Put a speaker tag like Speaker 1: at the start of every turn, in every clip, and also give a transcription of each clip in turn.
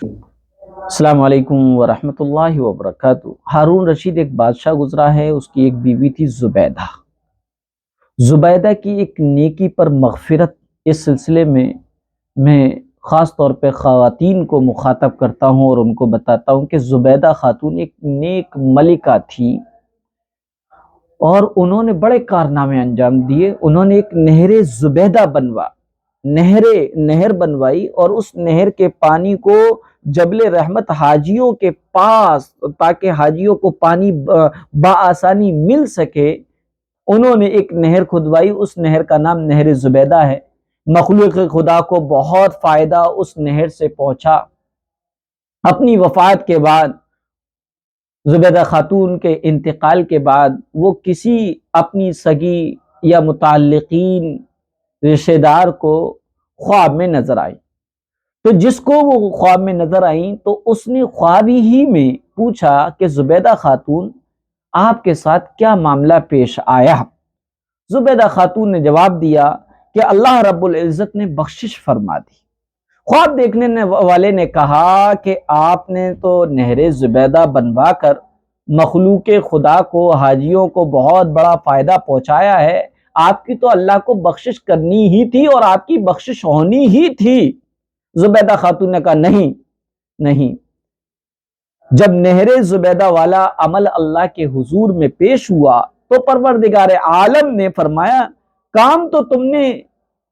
Speaker 1: السلام علیکم ورحمۃ اللہ وبرکاتہ۔ ہارون رشید ایک بادشاہ گزرا ہے، اس کی ایک بیوی تھی زبیدہ۔ زبیدہ کی ایک نیکی پر مغفرت، اس سلسلے میں خاص طور پہ خواتین کو مخاطب کرتا ہوں اور ان کو بتاتا ہوں کہ زبیدہ خاتون ایک نیک ملکہ تھی اور انہوں نے بڑے کارنامے انجام دیے۔ انہوں نے ایک نہر زبیدہ نہر بنوائی اور اس نہر کے پانی کو جبل رحمت حاجیوں کے پاس، تاکہ حاجیوں کو پانی بآسانی مل سکے، انہوں نے ایک نہر کھدوائی۔ اس نہر کا نام نہر زبیدہ ہے۔ مخلوق خدا کو بہت فائدہ اس نہر سے پہنچا۔ اپنی وفات کے بعد، زبیدہ خاتون کے انتقال کے بعد، وہ کسی اپنی سگی یا متعلقین رشتہ دار کو خواب میں نظر آئی، تو جس کو وہ خواب میں نظر آئیں تو اس نے خواب ہی میں پوچھا کہ زبیدہ خاتون، آپ کے ساتھ کیا معاملہ پیش آیا؟ زبیدہ خاتون نے جواب دیا کہ اللہ رب العزت نے بخشش فرما دی۔ خواب دیکھنے والے نے کہا کہ آپ نے تو نہر زبیدہ بنوا کر مخلوق خدا کو، حاجیوں کو بہت بڑا فائدہ پہنچایا ہے، آپ کی تو اللہ کو بخشش کرنی ہی تھی اور آپ کی بخشش ہونی ہی تھی۔ زبیدہ خاتون نے کہا نہیں، جب نہر زبیدہ والا عمل اللہ کے حضور میں پیش ہوا تو پروردگار عالم نے فرمایا، کام تو تم نے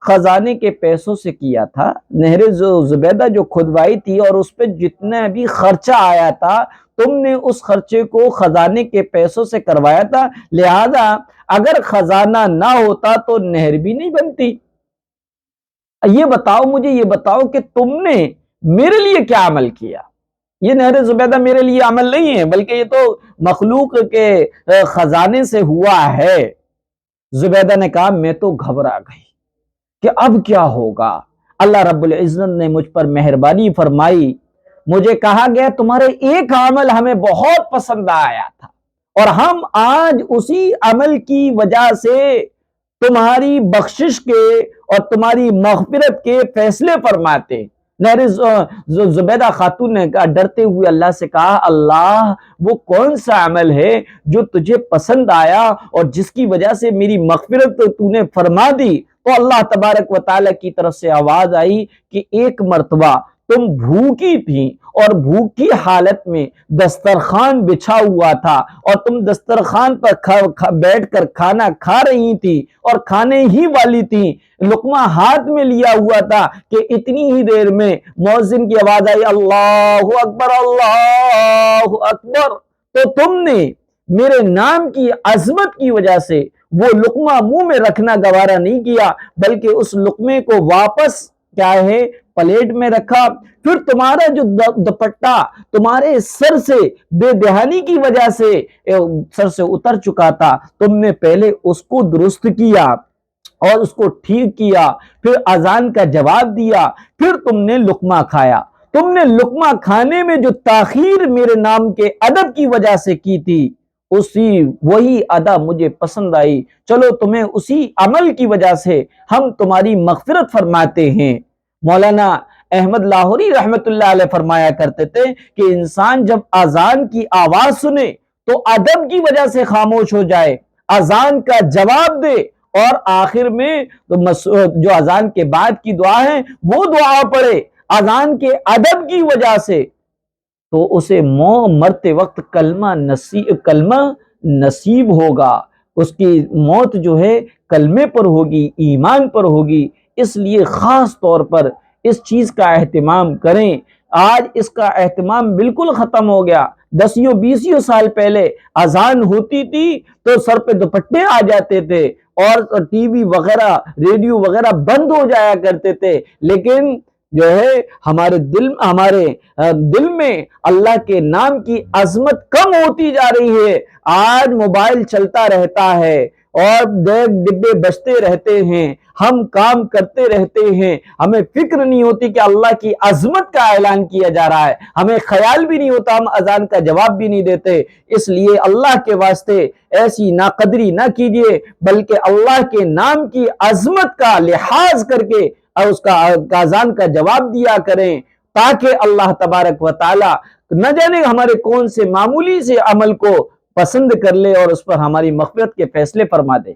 Speaker 1: خزانے کے پیسوں سے کیا تھا، نہر زبیدہ جو کھدوائی تھی اور اس پہ جتنا بھی خرچہ آیا تھا تم نے اس خرچے کو خزانے کے پیسوں سے کروایا تھا، لہذا اگر خزانہ نہ ہوتا تو نہر بھی نہیں بنتی۔ مجھے یہ بتاؤ کہ تم نے میرے لیے کیا عمل کیا؟ یہ نہر زبیدہ میرے لیے عمل نہیں ہے، بلکہ یہ تو مخلوق کے خزانے سے ہوا ہے۔ زبیدہ نے کہا، میں تو گھبرا گئی کہ اب کیا ہوگا۔ اللہ رب العزت نے مجھ پر مہربانی فرمائی، مجھے کہا گیا تمہارے ایک عمل ہمیں بہت پسند آیا تھا اور ہم آج اسی عمل کی وجہ سے تمہاری بخشش کے اور تمہاری مغفرت کے فیصلے فرماتے۔ زبیدہ خاتون نے کہا، ڈرتے ہوئے اللہ سے کہا، اللہ وہ کون سا عمل ہے جو تجھے پسند آیا اور جس کی وجہ سے میری مغفرت تو نے فرما دی؟ تو اللہ تبارک و تعالی کی طرف سے آواز آئی کہ ایک مرتبہ تم بھوکی تھی اور بھوک کی حالت میں دسترخوان بچھا ہوا تھا اور تم دسترخوان پر بیٹھ کر کھانا کھا رہی تھی اور کھانے ہی والی تھی، لقمہ ہاتھ میں لیا ہوا تھا کہ اتنی ہی دیر میں مؤذن کی آواز آئی، اللہ اکبر اللہ اکبر، تو تم نے میرے نام کی عظمت کی وجہ سے وہ لقمہ منہ میں رکھنا گوارا نہیں کیا، بلکہ اس لقمے کو واپس کیا ہے پلیٹ میں رکھا۔ پھر تمہارا جو دوپٹہ تمہارے سر سے بے دہانی کی وجہ سے سر سے اتر چکا تھا، تم نے پہلے اس کو درست کیا اور اس کو ٹھیک کیا، پھر اذان کا جواب دیا، پھر تم نے لقمہ کھایا۔ تم نے لقمہ کھانے میں جو تاخیر میرے نام کے ادب کی وجہ سے کی تھی، وہی ادا مجھے پسند آئی، چلو تمہیں اسی عمل کی وجہ سے ہم تمہاری مغفرت فرماتے ہیں۔ مولانا احمد لاہوری رحمت اللہ علیہ فرمایا کرتے تھے کہ انسان جب اذان کی آواز سنے تو ادب کی وجہ سے خاموش ہو جائے، اذان کا جواب دے اور آخر میں جو اذان کے بعد کی دعا ہے وہ دعا پڑھے اذان کے ادب کی وجہ سے، تو اسے مرتے وقت کلمہ نصیب ہوگا، اس کی موت جو ہے کلمے پر ہوگی، ایمان پر ہوگی۔ اس لیے خاص طور پر اس چیز کا اہتمام کریں۔ آج اس کا اہتمام بالکل ختم ہو گیا۔ 10-20 سال پہلے اذان ہوتی تھی تو سر پہ دوپٹے آ جاتے تھے اور ٹی وی وغیرہ ریڈیو وغیرہ بند ہو جایا کرتے تھے، لیکن جو ہے ہمارے دل میں اللہ کے نام کی عظمت کم ہوتی جا رہی ہے۔ آج موبائل چلتا رہتا ہے اور ڈبے بجتے رہتے ہیں، ہم کام کرتے رہتے ہیں، ہمیں فکر نہیں ہوتی کہ اللہ کی عظمت کا اعلان کیا جا رہا ہے، ہمیں خیال بھی نہیں ہوتا، ہم اذان کا جواب بھی نہیں دیتے۔ اس لیے اللہ کے واسطے ایسی ناقدری نہ کیجیے، بلکہ اللہ کے نام کی عظمت کا لحاظ کر کے اور اس کا اذان کا جواب دیا کریں۔ تاکہ اللہ تبارک و تعالی نہ جانے ہمارے کون سے معمولی سے عمل کو پسند کر لے اور اس پر ہماری مغفرت کے فیصلے فرما دے۔